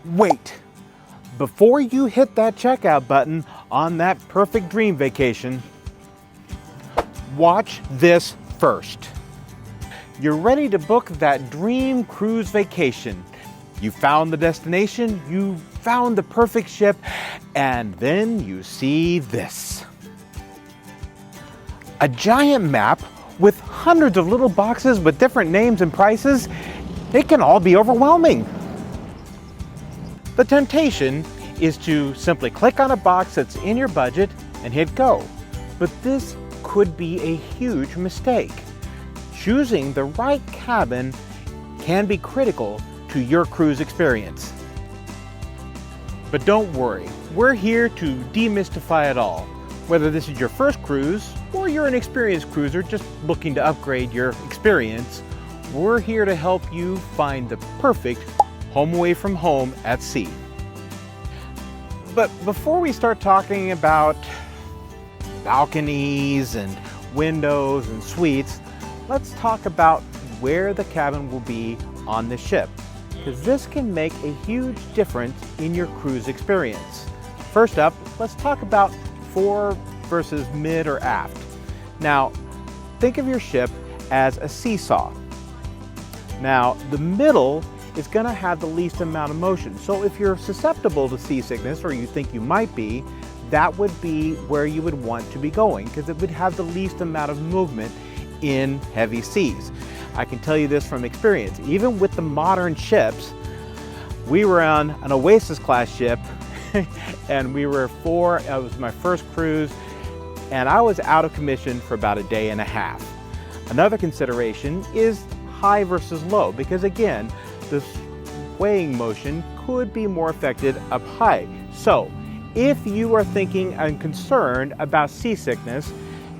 Wait! Before you hit that checkout button on that perfect dream vacation, watch this first. You're ready to book that dream cruise vacation. You found the destination, you found the perfect ship, and then you see this. A giant map with hundreds of little boxes with different names and prices. It can all be overwhelming. The temptation is to simply click on a box that's in your budget and hit go. But this could be a huge mistake. Choosing the right cabin can be critical to your cruise experience. But don't worry, we're here to demystify it all. Whether this is your first cruise or you're an experienced cruiser just looking to upgrade your experience, we're here to help you find the perfect home away from home at sea. But before we start talking about balconies and windows and suites, let's talk about where the cabin will be on the ship, because this can make a huge difference in your cruise experience. First up, let's talk about fore versus mid or aft. Now, think of your ship as a seesaw. Now, the middle is going to have the least amount of motion. So if you're susceptible to seasickness, or you think you might be, that would be where you would want to be going, because it would have the least amount of movement in heavy seas. I can tell you this from experience. Even with the modern ships, we were on an Oasis class ship and we were it was my first cruise, and I was out of commission for about a day and a half. Another consideration is high versus low, because again, the swaying motion could be more affected up high. So if you are thinking and concerned about seasickness,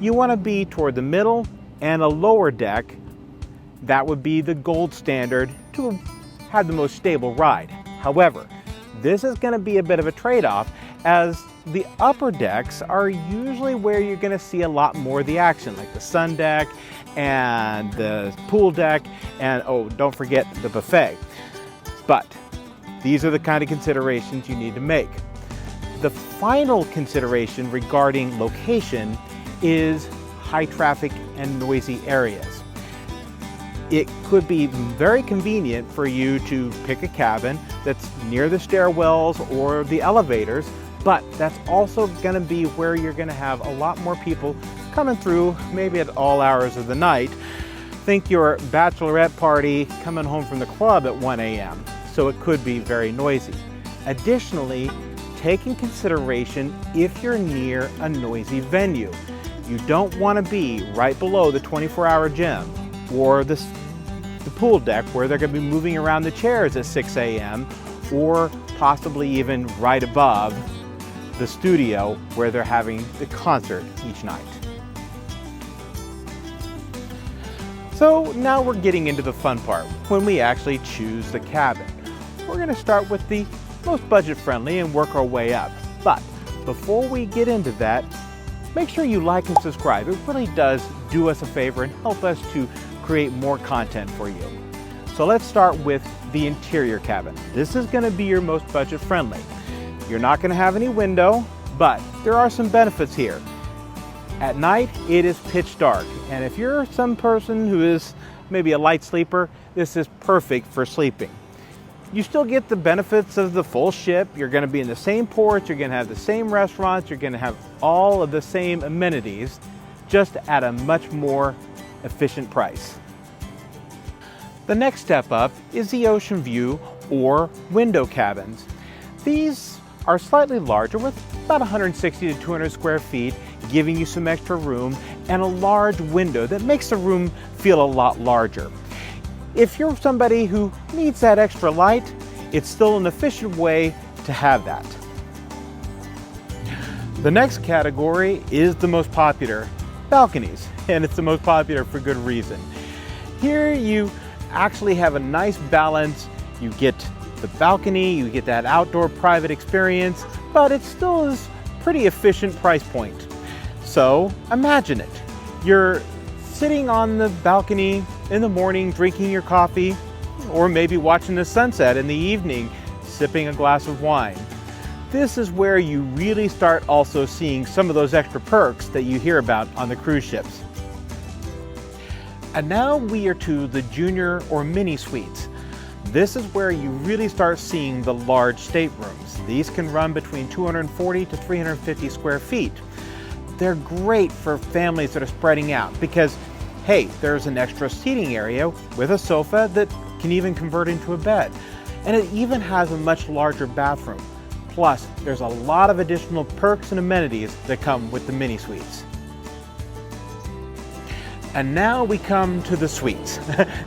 you want to be toward the middle and a lower deck. That would be the gold standard to have the most stable ride. However, this is going to be a bit of a trade-off, as the upper decks are usually where you're going to see a lot more of the action, like the sun deck and the pool deck, and oh, don't forget the buffet. But these are the kind of considerations you need to make. The final consideration regarding location is high traffic and noisy areas. It could be very convenient for you to pick a cabin that's near the stairwells or the elevators, but that's also going to be where you're going to have a lot more people coming through, maybe at all hours of the night. Think your bachelorette party coming home from the club at 1 a.m., so it could be very noisy. Additionally, take in consideration if you're near a noisy venue. You don't want to be right below the 24-hour gym or the pool deck where they're going to be moving around the chairs at 6 a.m. or possibly even right above the studio where they're having the concert each night. So now we're getting into the fun part, when we actually choose the cabin. We're going to start with the most budget friendly and work our way up. But before we get into that, make sure you like and subscribe. It really does do us a favor and help us to create more content for you. So let's start with the interior cabin. This is going to be your most budget friendly. You're not going to have any window, but there are some benefits here. At night, it is pitch dark, and if you're some person who is maybe a light sleeper, this is perfect for sleeping. You still get the benefits of the full ship. You're going to be in the same ports, you're going to have the same restaurants, you're going to have all of the same amenities, just at a much more efficient price. The next step up is the Oceanview or window cabins. These are slightly larger, with about 160 to 200 square feet, giving you some extra room and a large window that makes the room feel a lot larger. If you're somebody who needs that extra light, it's still an efficient way to have that. The next category is the most popular, balconies, and it's the most popular for good reason. Here you actually have a nice balance. You get the balcony, you get that outdoor private experience, but it still is pretty efficient price point. So imagine it. You're sitting on the balcony in the morning, drinking your coffee, or maybe watching the sunset in the evening, sipping a glass of wine. This is where you really start also seeing some of those extra perks that you hear about on the cruise ships. And now we are to the junior or mini suites. This is where you really start seeing the large staterooms. These can run between 240 to 350 square feet. They're great for families that are spreading out because, hey, there's an extra seating area with a sofa that can even convert into a bed. And it even has a much larger bathroom. Plus, there's a lot of additional perks and amenities that come with the mini suites. And now we come to the suites.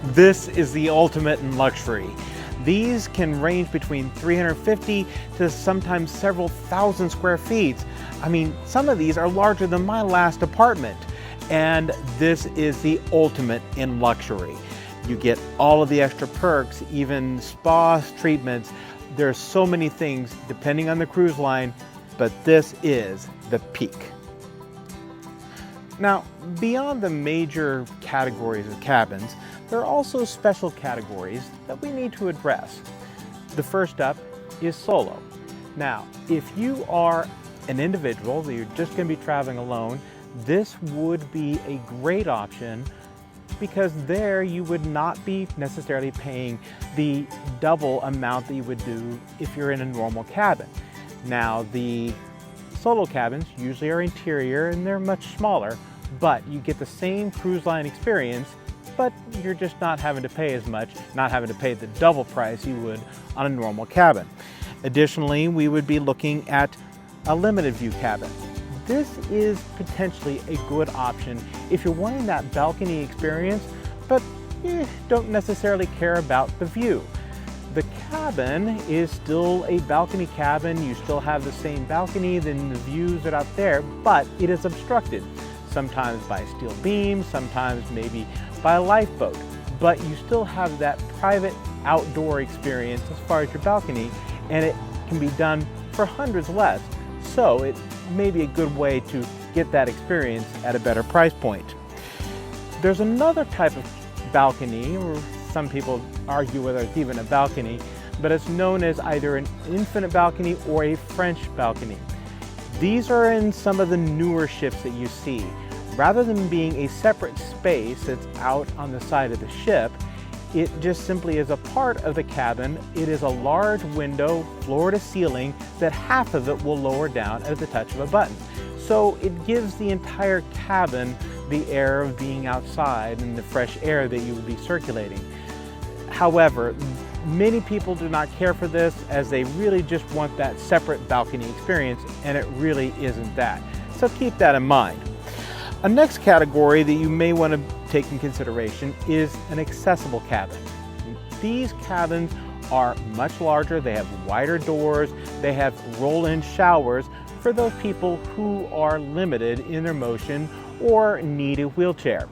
This is the ultimate in luxury. These can range between 350 to sometimes several thousand square feet. I mean, some of these are larger than my last apartment. And this is the ultimate in luxury. You get all of the extra perks, even spa treatments. There's so many things depending on the cruise line, but this is the peak. Now, beyond the major categories of cabins, there are also special categories that we need to address. The first up is solo. Now, if you are an individual that you're just going to be traveling alone, this would be a great option because there you would not be necessarily paying the double amount that you would do if you're in a normal cabin. Now, the solo cabins usually are interior and they're much smaller, but you get the same cruise line experience, but you're just not having to pay as much, not having to pay the double price you would on a normal cabin. Additionally, we would be looking at a limited view cabin. This is potentially a good option if you're wanting that balcony experience, but don't necessarily care about the view. The cabin is still a balcony cabin. You still have the same balcony than the views that are out there, but it is obstructed. Sometimes by steel beams, sometimes maybe by a lifeboat. But you still have that private outdoor experience as far as your balcony, and it can be done for hundreds less. So it may be a good way to get that experience at a better price point. There's another type of balcony, or some people argue whether it's even a balcony, but it's known as either an infinite balcony or a French balcony. These are in some of the newer ships that you see. Rather than being a separate space that's out on the side of the ship, it just simply is a part of the cabin. It is a large window, floor to ceiling, that half of it will lower down at the touch of a button. So it gives the entire cabin the air of being outside and the fresh air that you would be circulating. However, many people do not care for this as they really just want that separate balcony experience, and it really isn't that. So keep that in mind. A next category that you may want to take in consideration is an accessible cabin. These cabins are much larger, they have wider doors, they have roll-in showers for those people who are limited in their motion or need a wheelchair.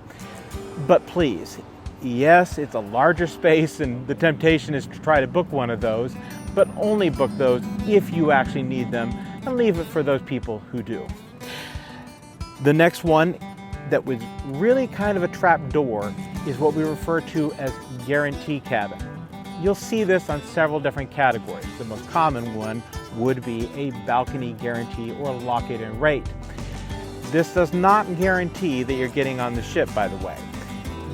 But please, yes, it's a larger space and the temptation is to try to book one of those, but only book those if you actually need them and leave it for those people who do. The next one that was really kind of a trap door is what we refer to as guarantee cabin. You'll see this on several different categories. The most common one would be a balcony guarantee or lock-it-in rate. This does not guarantee that you're getting on the ship, by the way.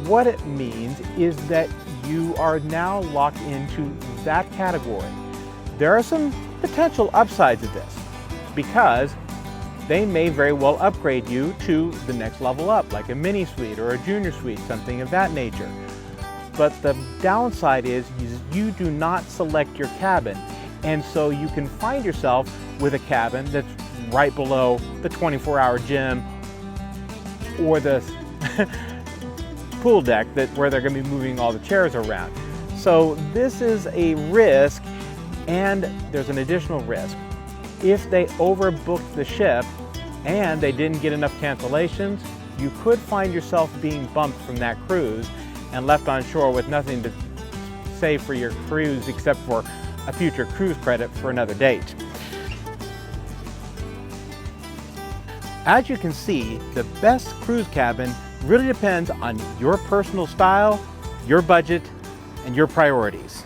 What it means is that you are now locked into that category. There are some potential upsides of this because they may very well upgrade you to the next level up, like a mini suite or a junior suite, something of that nature. But the downside is you do not select your cabin, and so you can find yourself with a cabin that's right below the 24-hour gym or the pool deck where they're going to be moving all the chairs around. So this is a risk, and there's an additional risk. If they overbooked the ship and they didn't get enough cancellations, you could find yourself being bumped from that cruise and left on shore with nothing to save for your cruise except for a future cruise credit for another date. As you can see, the best cruise cabin really depends on your personal style, your budget, and your priorities.